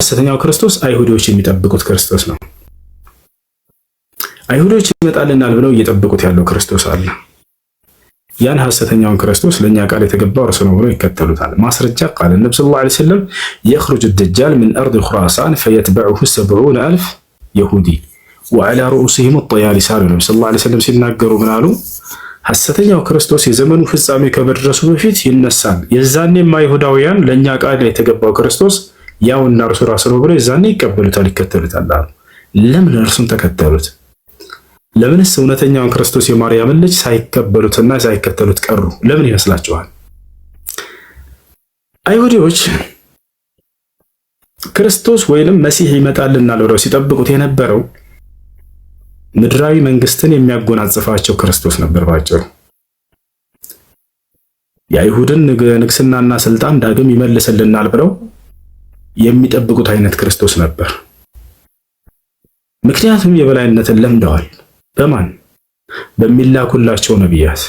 ሐሰተኛው ክርስቶስ አይሁዶች የሚጠብቁት ክርስቶስ ነው። አይሁዶች ይመጣልናል ብለው እየጠበቁት ያለው ክርስቶስ አለ። ያን ሐሰተኛውን ክርስቶስ ለኛ ቃል የተገባው እርሱ ነው ብለው ይከተሉታል። ማስረጃ ቃል ነብዩ ሰለላሁ ዐለይሂ ወሰለም يخرج الدجال من أرض خراسان فيتبعه 70,000 يهودي وعلى رؤوسهم الطيالسة ነብዩ ሰለላሁ ዐለይሂ ወሰለም ሲናገሩ ምን አሉ? ሐሰተኛው ክርስቶስ የዘመኑ ፍጻሜ ከመድረሱ በፊት ይነሳል። የዛኔም አይሁዳውያን ለኛ ቃል የተገባው ክርስቶስ ያውና እርሱ ራሱ ነው ብለው የዛኔ ይቀበሉታል፣ ይከተሉታል አሉ። ለምን እርሱን ተከተሉት? ለምንስ እውነተኛውን ክርስቶስ የማርያምን ልጅ ሳይቀበሉትና ሳይከተሉት ቀሩ? ለምን ይመስላችኋል? አይሁዶች ክርስቶስ ወይንም መሲህ ይመጣልናል ብለው ሲጠብቁት የነበረው ምድራዊ መንግስትን የሚያጎናጽፋቸው ክርስቶስ ነበር። ባጭሩ የአይሁድን ንግስናና ስልጣን ዳግም ይመልስልናል ብለው የሚጠብቁት አይነት ክርስቶስ ነበር። ምክንያቱም የበላይነትን ለምደዋል። በማን? በሚላኩላቸው ነቢያት።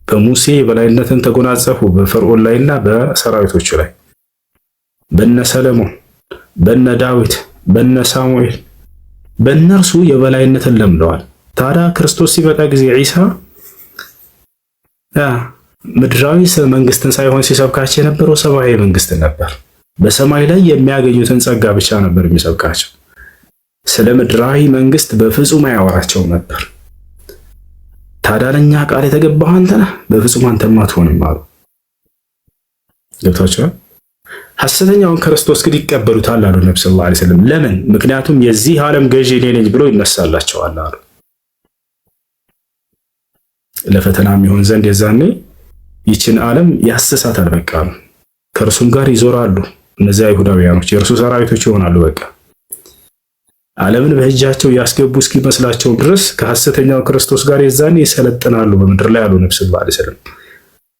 በሙሴ የበላይነትን ተጎናጸፉ፣ በፈርዖን ላይና በሰራዊቶቹ ላይ። በነ ሰለሞን፣ በነ ዳዊት፣ በነ ሳሙኤል በእነርሱ የበላይነትን ለምደዋል። ታዲያ ክርስቶስ ሲመጣ ጊዜ ዒሳ ምድራዊ መንግስትን ሳይሆን ሲሰብካቸው የነበረው ሰማያዊ መንግስትን ነበር። በሰማይ ላይ የሚያገኙትን ጸጋ ብቻ ነበር የሚሰብካቸው። ስለ ምድራዊ መንግስት በፍጹም አያወራቸው ነበር። ታዲያ ለኛ ቃል የተገባህ አንተ ነህ፣ በፍጹም አንተማ አትሆንም አሉ። ገብታችኋል? ሐሰተኛውን ክርስቶስ ግን ይቀበሉታል አሉ ነብዩ ሰለላሁ ዐለይሂ ወሰለም። ለምን? ምክንያቱም የዚህ ዓለም ገዢ እኔ ነኝ ብሎ ይነሳላቸዋል አሉ። ለፈተናም ይሆን ዘንድ የዛኔ ይችን ዓለም ያስሳታል። በቃ ከእርሱም ጋር ይዞራሉ። እነዚህ አይሁዳውያኖች የእርሱ ሰራዊቶች ይሆናሉ። በቃ ዓለምን በእጃቸው ያስገቡ እስኪመስላቸው ድረስ ከሐሰተኛው ክርስቶስ ጋር የዛኔ ይሰለጥናሉ በምድር ላይ አሉ ነብዩ ሰለላሁ ዐለይሂ ወሰለም።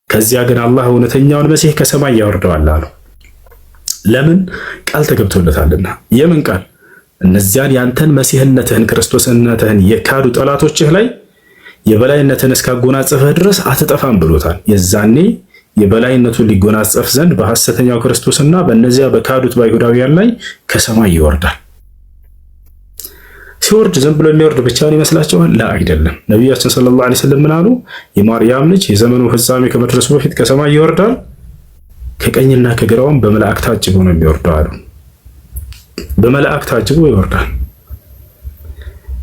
ከዚያ ግን አላህ እውነተኛውን መሲህ ከሰማይ ያወርደዋል አሉ። ለምን? ቃል ተገብቶለታልና። የምን ቃል? እነዚያን ያንተን መሲህነትህን ክርስቶስነትህን የካዱ ጠላቶችህ ላይ የበላይነትን እስካጎናጸፈህ ድረስ አትጠፋም ብሎታል። የዛኔ የበላይነቱን ሊጎናጸፍ ዘንድ በሐሰተኛው ክርስቶስና በእነዚያ በካዱት በአይሁዳውያን ላይ ከሰማይ ይወርዳል። ሲወርድ ዝም ብሎ የሚወርድ ብቻውን ይመስላችኋል? ላ አይደለም። ነቢያችን ሰለላሁ ዐለይሂ ወሰለም ምን አሉ? የማርያም ልጅ የዘመኑ ፍጻሜ ከመድረሱ በፊት ከሰማይ ይወርዳል፣ ከቀኝና ከግራውም በመላእክት ታጅቦ ነው የሚወርደው አሉ። በመላእክት ታጅቦ ይወርዳል።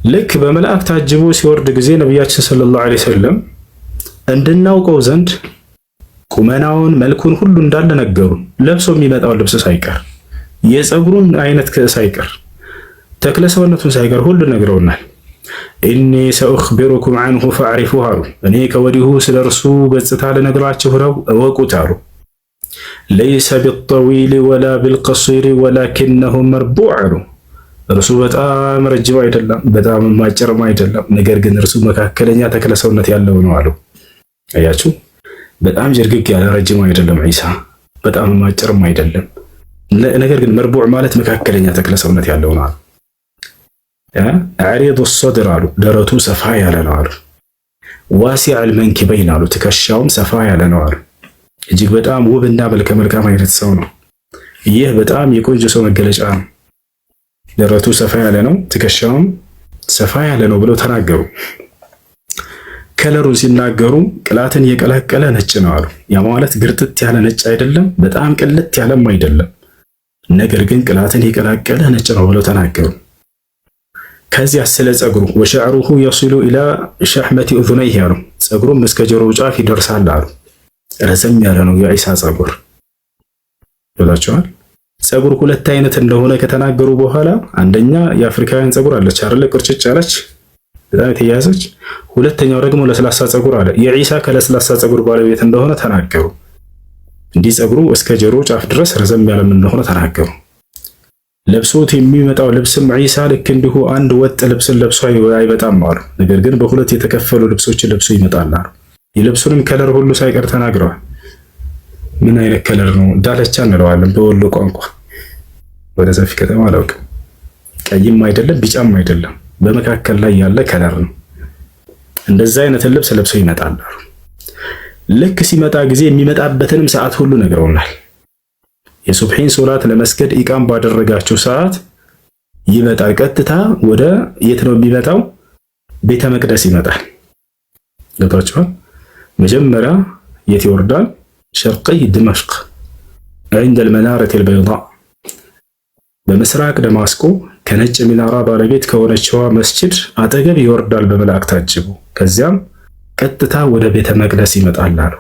ልክ በመላእክት ታጅቦ ሲወርድ ጊዜ ነቢያችን ሰለላሁ ዐለይሂ ወሰለም እንድናውቀው ዘንድ ቁመናውን መልኩን ሁሉ እንዳለ ነገሩ። ለብሶ የሚመጣውን ልብስ ሳይቀር፣ የፀጉሩን አይነት ሳይቀር፣ ተክለ ሰውነቱን ሳይቀር ሁሉ ነግረውናል። ኢኒ ሰኡኽቢሩኩም ዐንሁ ፈዕሪፉሁ አሉ። እኔ ከወዲሁ ስለ እርሱ ገጽታ ልነግራችሁ ነው፣ እወቁት አሉ። ለይሰ ቢጠዊል ወላ ቢልቀሲር ወላኪነሁ መርቡዕ አሉ። እርሱ በጣም ረጅም አይደለም፣ በጣም ማጭርም አይደለም፣ ነገር ግን እርሱ መካከለኛ ተክለ ሰውነት ያለው ነው አሉ። አያችሁ፣ በጣም ጅርግግ ያለ ረጅም አይደለም ዒሳ፣ በጣም ማጭርም አይደለም፣ ነገር ግን መርቡዕ ማለት መካከለኛ ተክለ ሰውነት ያለው ነው አሉ። ዐሪዱ ሰድር አሉ፣ ደረቱ ሰፋ ያለ ነው አሉ። ዋሲዐል መንኪበይን አሉ፣ ትከሻውም ሰፋ ያለ ነው አሉ። እጅግ በጣም ውብና መልከ መልካም አይነት ሰው ነው። ይህ በጣም የቆንጆ ሰው መገለጫ ነው። ደረቱ ሰፋ ያለ ነው፣ ትከሻውም ሰፋ ያለ ነው ብለው ተናገሩ። ከለሩን ሲናገሩ ቅላትን የቀላቀለ ነጭ ነው አሉ። ያ ማለት ግርጥት ያለ ነጭ አይደለም፣ በጣም ቅልት ያለም አይደለም፣ ነገር ግን ቅላትን የቀላቀለ ነጭ ነው ብለው ተናገሩ። ከዚያ ስለ ጸጉሩ ወሸዕሩሁ የሲሉ ኢላ ሸሕመቲ ኡዙነይህ አሉ። ጸጉሩም እስከ ጆሮው ጫፍ ይደርሳል አሉ። ረዘም ያለ ነው የዒሳ ጸጉር ብላችኋል። ጸጉር ሁለት አይነት እንደሆነ ከተናገሩ በኋላ አንደኛ የአፍሪካውያን ጸጉር አለች አይደለ? ቁርጭጭ ያለች በጣም የተያዘች። ሁለተኛው ደግሞ ለስላሳ ጸጉር አለ። የዒሳ ከለስላሳ ጸጉር ባለቤት እንደሆነ ተናገሩ። እንዲህ ጸጉሩ እስከ ጆሮ ጫፍ ድረስ ረዘም ያለም እንደሆነ ተናገሩ። ለብሶት የሚመጣው ልብስም ዒሳ ልክ እንዲሁ አንድ ወጥ ልብስን ለብሶ አይመጣም አሉ። ነገር ግን በሁለት የተከፈሉ ልብሶችን ለብሶ ይመጣል አሉ። የልብሱንም ከለር ሁሉ ሳይቀር ተናግረዋል። ምን አይነት ከለር ነው? ዳለቻ እንለዋለን በወሎ ቋንቋ። ወደ ሰፊ ከተማ አላውቅም። ቀይም አይደለም ቢጫም አይደለም፣ በመካከል ላይ ያለ ከለር ነው። እንደዛ አይነት ልብስ ለብሶ ይመጣል አሉ። ልክ ሲመጣ ጊዜ የሚመጣበትንም ሰዓት ሁሉ ነግረውናል። የሱብሒን ሶላት ለመስገድ ኢቃም ባደረጋቸው ሰዓት ይመጣል። ቀጥታ ወደ የት ነው የሚመጣው? ቤተ መቅደስ ይመጣል። ገብታችኋል? መጀመሪያ የት ይወርዳል? ሸርቀይ ድመሽቅ عند المنارة البيضاء በምስራቅ ደማስቆ ከነጭ ሚናራ ባለቤት ከሆነችዋ መስጂድ አጠገብ ይወርዳል በመላእክት ታጅቦ። ከዚያም ቀጥታ ወደ ቤተ መቅደስ ይመጣል አሉ።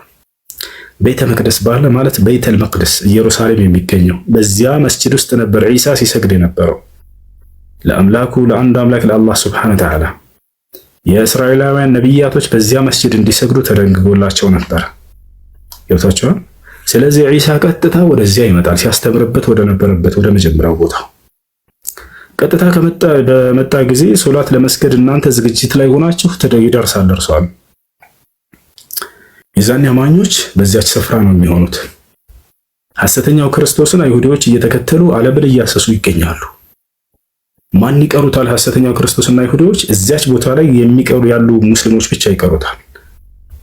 ቤተ መቅደስ ባለ ማለት ቤተል መቅደስ ኢየሩሳሌም የሚገኘው በዚያ መስጂድ ውስጥ ነበር ዒሳ ሲሰግድ የነበረው ለአምላኩ ለአንድ አምላክ ለአላህ ሱብሓነሁ ወተዓላ። የእስራኤላውያን ነቢያቶች በዚያ መስጂድ እንዲሰግዱ ተደንግጎላቸው ነበር። ገብታችኋል? ስለዚህ ዒሳ ቀጥታ ወደዚያ ይመጣል ሲያስተምርበት ወደ ነበረበት ወደ መጀመሪያው ቦታ። ቀጥታ በመጣ ጊዜ ሶላት ለመስገድ እናንተ ዝግጅት ላይ ሆናችሁ ይደርሳል ደርሷል። የዛኔ አማኞች በዚያች ስፍራ ነው የሚሆኑት። ሐሰተኛው ክርስቶስን አይሁዶች እየተከተሉ ዓለምን እያሰሱ ይገኛሉ። ማን ይቀሩታል? ሐሰተኛው ክርስቶስና አይሁዶች እዚያች ቦታ ላይ የሚቀሩ ያሉ ሙስሊሞች ብቻ ይቀሩታል።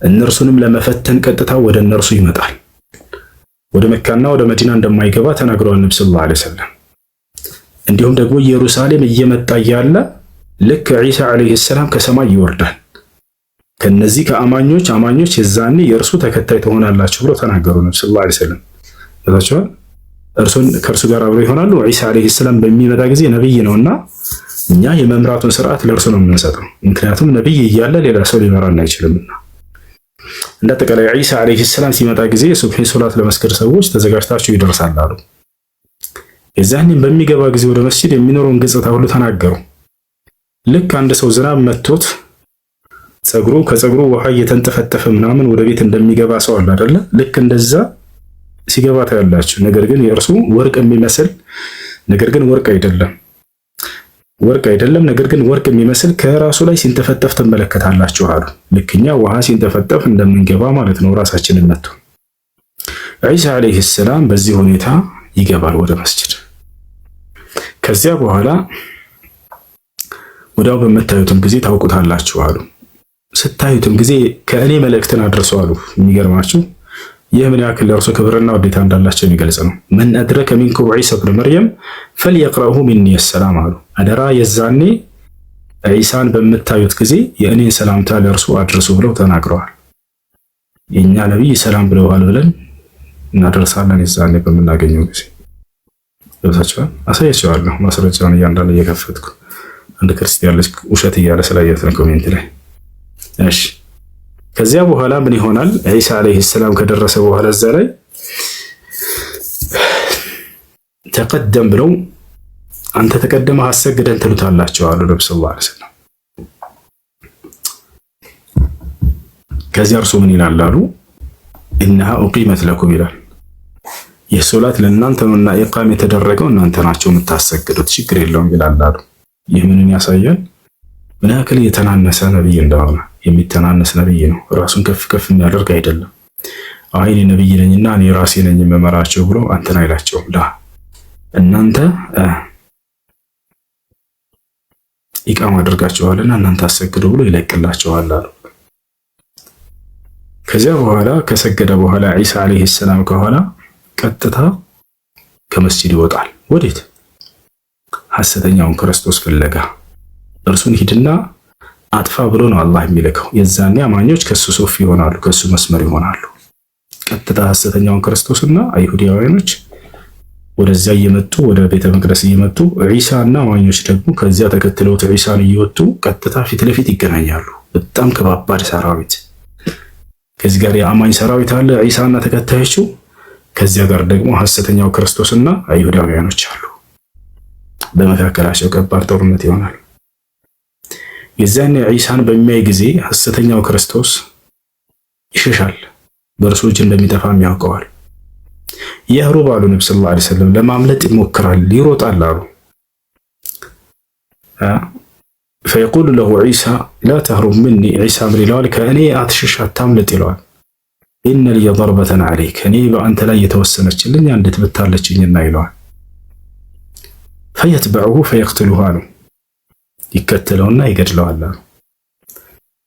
እነርሱንም ለመፈተን ቀጥታ ወደ እነርሱ ይመጣል። ወደ መካና ወደ መዲና እንደማይገባ ተናግረዋል ነብዩ ሰለላሁ ዐለይሂ ወሰለም። እንዲሁም ደግሞ ኢየሩሳሌም እየመጣ ያለ ልክ ዒሳ ዐለይሂ ሰላም ከሰማይ ይወርዳል። ከነዚህ አማኞች የዛኔ የእርሱ ተከታይ ትሆናላችሁ ብሎ ተናገሩ ነብዩ ሰለላሁ ዐለይሂ ወሰለም። ታቻው ከእርሱ ጋር አብረው ይሆናሉ። ዒሳ ዐለይሂ ሰላም በሚመጣ ጊዜ ነብይ ነውና እኛ የመምራቱን ስርዓት ለእርሱ ነው የምንሰጠው። ምክንያቱም ነብይ እያለ ሌላ ሰው ሊመራን አይችልምና። እንደተቀላይ ዒሳ ዐለይሂ ሰላም ሲመጣ ጊዜ ሱብሂ ሶላት ለመስገድ ሰዎች ተዘጋጅታችሁ ይደርሳል አሉ። የዛኔም በሚገባ ጊዜ ወደ መስጂድ የሚኖረውን ገጽታ ሁሉ ተናገሩ። ልክ አንድ ሰው ዝናብ መጥቶት ከፀጉሩ ውሃ እየተንጠፈጠፈ ምናምን ወደ ቤት እንደሚገባ ሰው አለ አይደለ? ልክ እንደዛ ሲገባ ታያላችሁ። ነገር ግን የእርሱ ወርቅ የሚመስል ነገር ግን ወርቅ አይደለም፣ ነገር ግን ወርቅ የሚመስል ከራሱ ላይ ሲንጠፈጠፍ ትመለከታላችሁ አሉ። ልክኛ ውሃ ሲንጠፈጠፍ እንደምንገባ ማለት ነው። ራሳችንን መጥቶ ዒሳ ዐለይሂ ሰላም በዚህ ሁኔታ ይገባል ወደ መስጂድ። ከዚያ በኋላ ወዲያው በመታዩትም ጊዜ ታውቁታላችሁ አሉ። ስታዩትም ጊዜ ከእኔ መልእክትን አድርሱ አሉ። የሚገርማችሁ ይህ ምን ያክል ለእርሱ ክብርና ውዴታ እንዳላቸው የሚገልጽ ነው። መን አድረከ ሚንኩም ዒሳ ብነ መርየም ፈልየቅረሁ ሚኒ ሰላም አሉ። አደራ የዛኔ ዒሳን በምታዩት ጊዜ የእኔን ሰላምታ ለእርሱ አድርሱ ብለው ተናግረዋል። የእኛ ነቢይ ሰላም ብለዋል ብለን እናደርሳለን። የዛኔ በምናገኘው ጊዜ ለብሳቸዋል። አሳያቸዋለሁ ማስረጃውን እያንዳንዱ እየከፈትኩ አንድ ክርስቲያን ልጅ ውሸት እያለ ስላየሁት ነው ኮሜንት ላይ። እሺ ከዚያ በኋላ ምን ይሆናል? ዒሳ ዐለይሂ ሰላም ከደረሰ በኋላ እዛ ላይ ተቀደም ብለው አንተ ተቀደመህ አሰግደን ትሉታላችሁ አሉ ነብዩ ሰለላሁ ዐለይሂ ወሰለም። ከዚያ እርሱ ምን ይላል አሉ? ኢነሃ ኡቂመት ለኩም ይላል። ይህ ሶላት ለእናንተ ነውና ኢቃም የተደረገው እናንተ ናችሁ የምታሰግዱት፣ ችግር የለውም ይላል አሉ። ይህ ምንን ያሳያል? ምን ያክል የተናነሰ ነብይ እንደሆነ። የሚተናነስ ነብይ ነው። ራሱን ከፍ የሚያደርግ አይደለም። እኔ ነብይ ነኝና እኔ ራሴ ነኝ የምመራቸው ብሎ አንተን አይላቸውም። እናንተ ኢቃም አድርጋችኋልና እናንተ አሰግዱ ብሎ ይለቅላቸዋል አሉ። ከዚያ በኋላ ከሰገደ በኋላ ዒሳ ዐለይሂ ሰላም ከኋላ ቀጥታ ከመስጂድ ይወጣል። ወዴት? ሐሰተኛውን ክርስቶስ ፍለጋ። እርሱን ሂድና አጥፋ ብሎ ነው አላህ የሚልከው። የዛኔ አማኞች ከሱ ሶፍ ይሆናሉ፣ ከሱ መስመር ይሆናሉ። ቀጥታ ሐሰተኛውን ክርስቶስና አይሁዳውያኖች ወደዚያ እየመጡ ወደ ቤተ መቅደስ እየመጡ ዒሳና አማኞች ደግሞ ከዚያ ተከትለው ዒሳን እየወጡ ቀጥታ ፊት ለፊት ይገናኛሉ። በጣም ከባባድ ሰራዊት። ከዚህ ጋር የአማኝ ሰራዊት አለ ዒሳና ተከታዮቹ፣ ከዚያ ጋር ደግሞ ሐሰተኛው ክርስቶስና አይሁዳውያኖች አሉ። በመካከላቸው ከባድ ጦርነት ይሆናል። የዛኔ ዒሳን በሚያይ ጊዜ ሐሰተኛው ክርስቶስ ይሸሻል። በእርሱ እጅ እንደሚጠፋም ያውቀዋል። የህሩብ አሉ ነብዩ ሰለላሁ ዐለይሂ ወሰለም፣ ለማምለጥ ይሞክራል፣ ይሮጣል አሉ። فيقول له عيسى لا تهرب مني ዒሳ ምን ይለዋል? ከእኔ አትሽሽ አታምልጥ ይለዋል። ኢነ ሊ ضربة عليك እኔ በአንተ ላይ የተወሰነችልኝ አንዲት ብታለችኝና ይለዋል። فيتبعه فيقتله አሉ። ይከተለውና ይገድለዋል አሉ።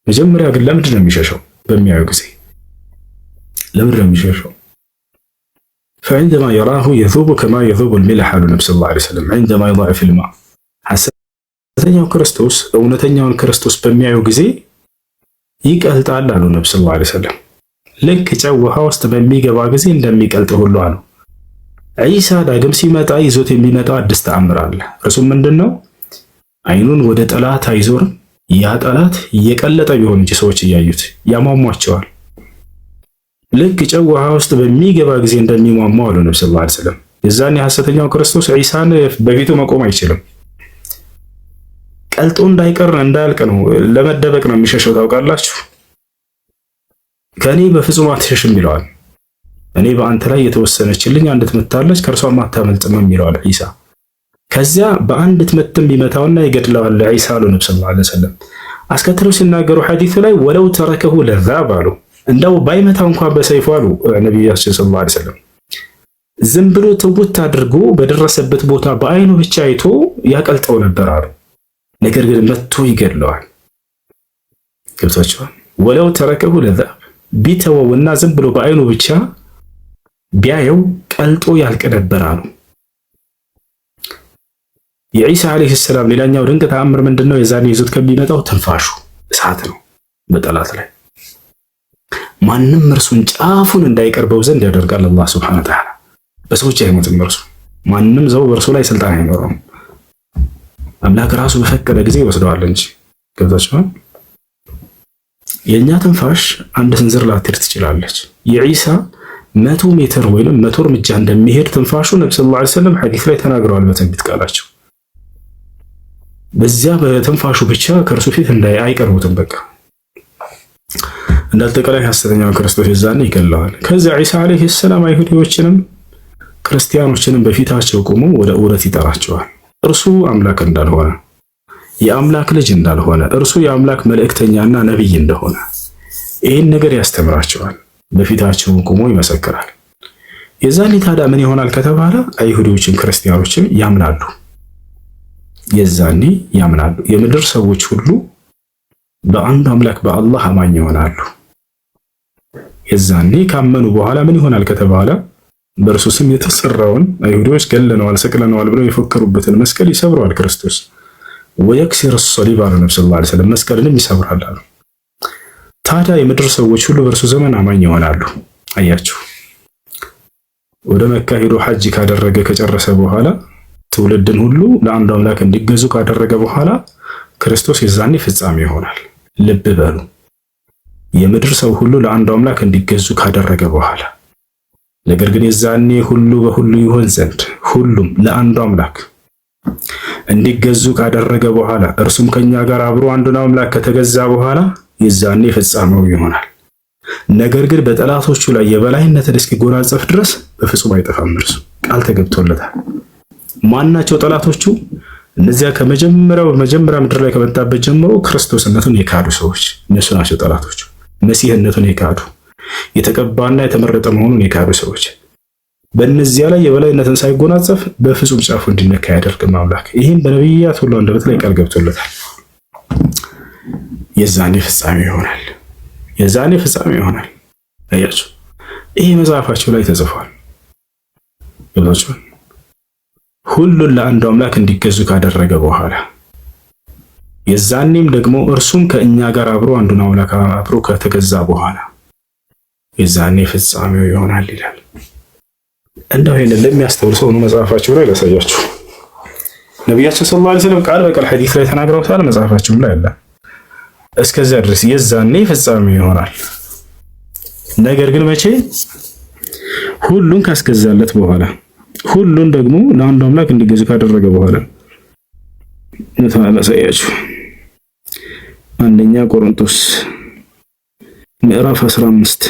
መጀመሪያ ግን ለምንድን ነው የሚሸሸው? በሚያዩ ጊዜ ለምንድን ነው የሚሸሸው? فعندما يراه يذوب كما يذوب الملح አሉ ነብዩ ሰለላሁ ዐለይሂ ወሰለም عندما يضع في الماء ሐሰተኛው ክርስቶስ እውነተኛውን ክርስቶስ በሚያዩ ጊዜ ይቀልጣል አሉ ነብዩ ሰለላሁ ዐለይሂ ወሰለም። ልክ ጨው ውሃ ውስጥ በሚገባ ጊዜ እንደሚቀልጥ ሁሉ አሉ። ዒሳ ዳግም ሲመጣ ይዞት የሚመጣው አዲስ ተአምር አለ። እርሱም ምንድነው? አይኑን ወደ ጠላት አይዞርም። ያ ጠላት እየቀለጠ ቢሆን እንጂ ሰዎች እያዩት ያሟሟቸዋል። ልክ ጨው ውሃ ውስጥ በሚገባ ጊዜ እንደሚሟሟው አሉ ነብዩ ሰለላሁ ዐለይሂ ወሰለም። የዛኔ ሐሰተኛው ክርስቶስ ዒሳን በፊቱ መቆም አይችልም። ቀልጦ እንዳይቀር እንዳያልቅ ነው፣ ለመደበቅ ነው የሚሸሸው። ታውቃላችሁ፣ ከኔ በፍጹም አትሸሽም ይለዋል። እኔ በአንተ ላይ የተወሰነችልኝ አንዲት ምታለች፣ ከእርሷም አታመልጥም ይለዋል ዒሳ። ከዚያ በአንዲት ምትም ቢመታውና ይገድለዋል ዒሳ አሉ ነብዩ ሰለላሁ ዐለይሂ ወሰለም። አስከትለው ሲናገሩ ሐዲሱ ላይ ወለው ተረከሁ ለዛብ አሉ። እንደው ባይመታው እንኳን በሰይፉ አሉ ነብያችን ሰለላሁ ዐለይሂ ወሰለም ዝም ብሎ ትውት አድርጎ በደረሰበት ቦታ በአይኑ ብቻ አይቶ ያቀልጠው ነበር አሉ። ነገር ግን መጥቶ ይገድለዋል። ገብቷችኋል? ወለው ተረከሁ ለዛብ ቢተወውና ዝም ብሎ በአይኑ ብቻ ቢያየው ቀልጦ ያልቅ ነበር አሉ። የዒሳ አለይሂ ሰላም ሌላኛው ድንቅ ተአምር ምንድነው? የዛኔ ይዞት ከሚመጣው ትንፋሹ እሳት ነው። በጠላት ላይ ማንም እርሱን ጫፉን እንዳይቀርበው ዘንድ ያደርጋል አላህ ሱብሓነሁ ወተዓላ። በሰዎች አይሞትም እርሱ። ማንም ሰው በእርሱ ላይ ስልጣን አይኖረውም። አምላክ ራሱ በፈቀደ ጊዜ ይወስደዋል እንጂ። ገብታችኋል? የእኛ ትንፋሽ አንድ ስንዝር ላትሄድ ትችላለች። የዒሳ 100 ሜትር ወይም 100 እርምጃ እንደሚሄድ ትንፋሹ ነብዩ ሰለላሁ ዐለይሂ ወሰለም ሐዲስ ላይ ተናግረዋል በትንቢት ቃላቸው። በዚያ በትንፋሹ ብቻ ከእርሱ ፊት አይቀርቡትም። በቃ እንዳጠቃላይ ሐሰተኛው ክርስቶስ የዛኔ ይገለዋል። ከዚያ ዒሳ አለይሂ ሰላም አይሁዶችንም ክርስቲያኖችንም በፊታቸው ቆሞ ወደ እውነት ይጠራቸዋል። እርሱ አምላክ እንዳልሆነ፣ የአምላክ ልጅ እንዳልሆነ፣ እርሱ የአምላክ መልእክተኛና ነብይ እንደሆነ ይህን ነገር ያስተምራቸዋል። በፊታቸው ቆሞ ይመሰክራል። የዛኔ ታዲያ ምን ይሆናል ከተባለ አይሁዶችም ክርስቲያኖችም ያምናሉ። የዛኔ ያምናሉ። የምድር ሰዎች ሁሉ በአንድ አምላክ በአላህ አማኝ ይሆናሉ። የዛኔ ካመኑ በኋላ ምን ይሆናል ከተባለ በእርሱ ስም የተሰራውን አይሁዶች ገለነዋል፣ ሰቅለነዋል ብለው የፎከሩበትን መስቀል ይሰብረዋል ክርስቶስ። ወየክሲር ሰሊብ አሉ ነብዩ ሰለላሁ ዐለይሂ ወሰለም፣ መስቀልንም ይሰብራል አሉ። ታዲያ የምድር ሰዎች ሁሉ በእርሱ ዘመን አማኝ ይሆናሉ። አያችሁ፣ ወደ መካ ሄዶ ሐጅ ካደረገ ከጨረሰ በኋላ ትውልድን ሁሉ ለአንዱ አምላክ እንዲገዙ ካደረገ በኋላ ክርስቶስ የዛኔ ፍጻሜ ይሆናል። ልብ በሉ፣ የምድር ሰው ሁሉ ለአንዱ አምላክ እንዲገዙ ካደረገ በኋላ ነገር ግን የዛኔ ሁሉ በሁሉ ይሆን ዘንድ ሁሉም ለአንዱ አምላክ እንዲገዙ ካደረገ በኋላ እርሱም ከኛ ጋር አብሮ አንዱን አምላክ ከተገዛ በኋላ የዛኔ ፍጻሜው ይሆናል። ነገር ግን በጠላቶቹ ላይ የበላይነትን እስኪጎናጸፍ ድረስ በፍጹም አይጠፋም። እርሱ ቃል ተገብቶለታል። ማናቸው ጠላቶቹ? እነዚያ መጀመሪያ ምድር ላይ ከመጣበት ጀምሮ ክርስቶስነቱን የካዱ ሰዎች እነሱ ናቸው ጠላቶቹ። መሲህነቱን የካዱ የተቀባና የተመረጠ መሆኑን የካዱ ሰዎች። በእነዚያ ላይ የበላይነትን ሳይጎናጸፍ በፍጹም ጫፉ እንዲነካ ያደርግም አምላክ። ይህም በነቢያት ሁሉ አንደበት ላይ ቃል ገብቶለታል። የዛኔ ፍጻሜ ይሆናል። የዛኔ ፍጻሜ ይሆናል። አያችሁ፣ ይሄ መጽሐፋቸው ላይ ተጽፏል። ብላችሁ ሁሉን ለአንዱ አምላክ እንዲገዙ ካደረገ በኋላ የዛኔም ደግሞ እርሱም ከእኛ ጋር አብሮ አንዱን አምላክ አብሮ ከተገዛ በኋላ የዛኔ ፍጻሜው ይሆናል ይላል። እንደው ይሄንን ለሚያስተውል ሰው ነው መጽሐፋቸው ላይ ያሳያችሁ። ነብያችን ሰለላሁ ዐለይሂ ወሰለም ቃል በቃል ሐዲስ ላይ ተናግረውታል። መጽሐፋቸው ላይ አለ። እስከዚያ ድረስ የዛኔ ፍጻሜው ይሆናል። ነገር ግን መቼ? ሁሉን ካስገዛለት በኋላ ሁሉን ደግሞ ለአንዱ አምላክ እንዲገዙ ካደረገ በኋላ ያሳያችሁ። አንደኛ ቆሮንቶስ ምዕራፍ 15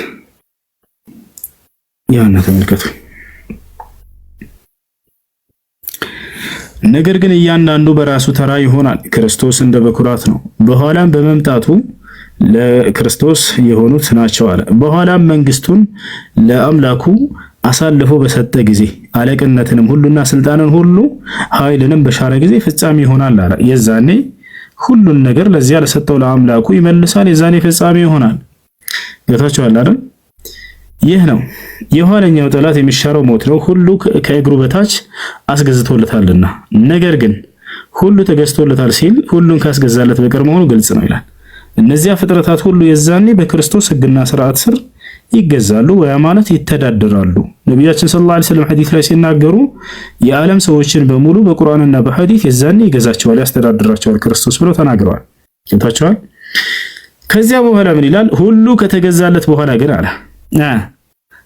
ያን ተመልከቱ። ነገር ግን እያንዳንዱ በራሱ ተራ ይሆናል። ክርስቶስ እንደ በኩራት ነው፣ በኋላም በመምጣቱ ለክርስቶስ የሆኑት ናቸው አለ። በኋላም መንግስቱን ለአምላኩ አሳልፎ በሰጠ ጊዜ አለቅነትንም ሁሉና ስልጣንን ሁሉ ኃይልንም በሻረ ጊዜ ፍጻሜ ይሆናል አለ። የዛኔ ሁሉን ነገር ለዚያ ለሰጠው ለአምላኩ ይመልሳል። የዛኔ ፍጻሜ ይሆናል። ገብታችኋል አይደል? ይህ ነው የኋለኛው ጠላት የሚሻረው ሞት ነው፣ ሁሉ ከእግሩ በታች አስገዝቶለታልና። ነገር ግን ሁሉ ተገዝቶለታል ሲል ሁሉን ካስገዛለት በቀር መሆኑ ግልጽ ነው ይላል። እነዚያ ፍጥረታት ሁሉ የዛኔ በክርስቶስ ሕግና ስርዓት ስር ይገዛሉ፣ ወያ ማለት ይተዳደራሉ። ነቢያችን ሰለላሁ ዐለይሂ ወሰለም ሐዲስ ላይ ሲናገሩ የዓለም ሰዎችን በሙሉ በቁርአንና በሐዲስ የዛኔ ይገዛቸዋል፣ ያስተዳድራቸዋል ክርስቶስ ብለው ተናግረዋል። ገብታችኋል? ከዚያ በኋላ ምን ይላል? ሁሉ ከተገዛለት በኋላ ግን አለ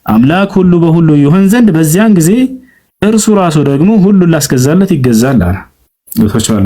አምላክ ሁሉ በሁሉ ይሆን ዘንድ በዚያን ጊዜ እርሱ ራሱ ደግሞ ሁሉን ላስገዛለት ይገዛል አለ። ገብታችኋል?